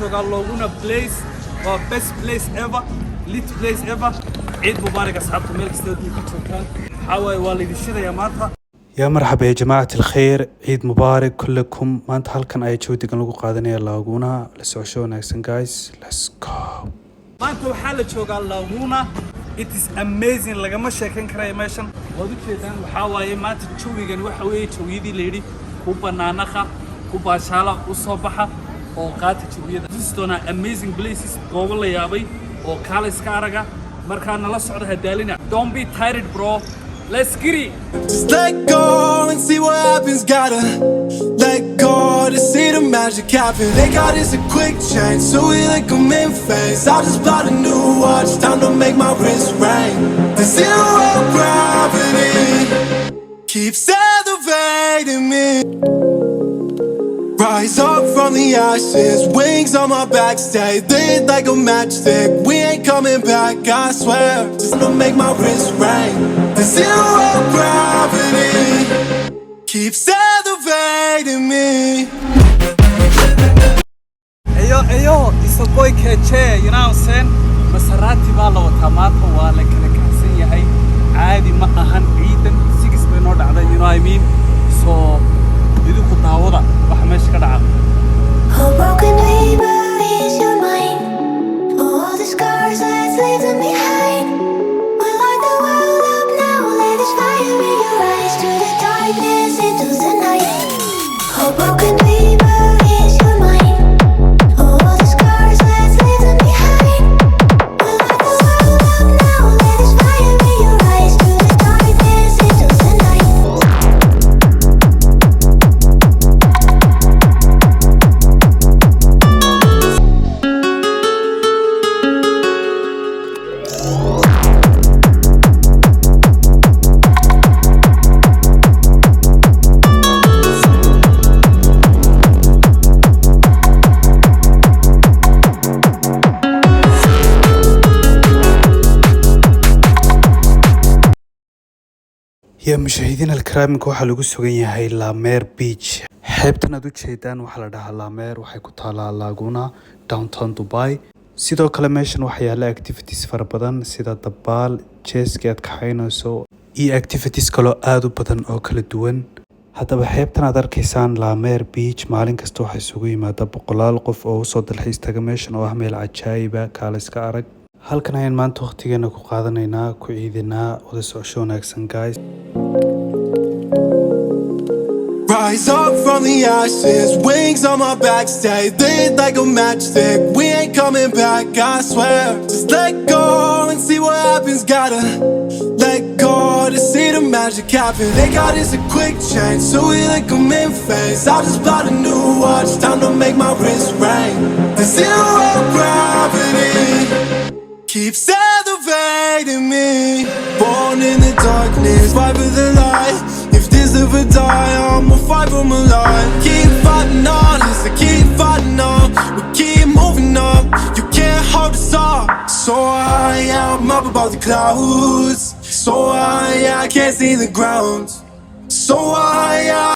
joogaa Laguna place waa best place ever lit place ever Eid Mubarak asxaabta meel kasta oo ku joogtaan xaway waalidishada ya maanta يا مرحبا يا جماعة الخير عيد مبارك كلكم ما أنت هالكن أي شو تقول لكم قادني لاغونا لسوشون أحسن guys let's go ما أنتوا حالة شوغال لاغونا it is amazing لقما شاكين كراي ماشان ودو كيدان وحاواي ما أنت تشوي جن وحوي تشويدي ليدي كوبا نانخا كوبا شالا وصباحا وقات تشويدا this is dona amazing places قوة يابي وكالس كارجا مركان الله سعود هدالنا don't be tired bro let's get it. Just let go and see what happens. Gotta let go to see the magic happen. They got us a quick change, so we like them in phase. I just bought a new watch, time to make my wrist ring. The zero gravity keeps elevating me. Rise up from the ashes, wings on my back, stay lit like a matchstick. We ain't coming back, I swear. Just to make my wrist ring. The zero gravity keeps elevating me. Ayo, it's a boy Keche, you know what I'm saying? Maserati bala watamato wala kala kasan yahay. Caadi ma ahan ciidan 6 bay noo dhacday, you know what I mean? So idinku daawada waxa meesha ka dhaca. A broken neighbor is your mind. All the scars, let's leave them behind. We light the world up now, let us fire in your eyes. To the darkness, into the night. A broken neighbor is your mind. All the scars, let's leave them behind. We light the world up now, let us fire in your eyes. To the darkness, into the night. يا مشاهدينا الكرام waxaa lagu sugan yahay Lamer Beach xeebtan aad u jeedaan waxa la dhahaa Lamer waxay ku taalaa Laguna downtown Dubai sidoo kale meeshan waxa yaala activities fara badan sida dabaal jeeska aad ka haynayso iyo activities kale aad u badan oo kala duwan haddaba xeebtan aad arkaysaan Lamer Beach maalin kasta waxa isugu yimaada boqolaal qof oo soo dalxiis taga meeshan oo ah meel cajaa'ib ah kaaliska arag halkan ayaan maanta waqtigeena ku qaadanaynaa ku ciidinaa wada socosho wanaagsan guys Rise up from the ashes, wings on my back, stay lit like a matchstick. We ain't coming back, I swear. Just let go and see what happens. Gotta let go to see the magic happen. They got us a quick change, so we like them in phase. I just bought a new watch, time to make my wrist ring. The zero gravity keeps elevating me. Born in the darkness, fight for the light. If this ever die, I'ma fight for my life. Keep fighting on, yes, I keep fighting on. We keep moving up, you can't hold us up. So high, I'm up above the clouds. So high, I can't see the ground. So high,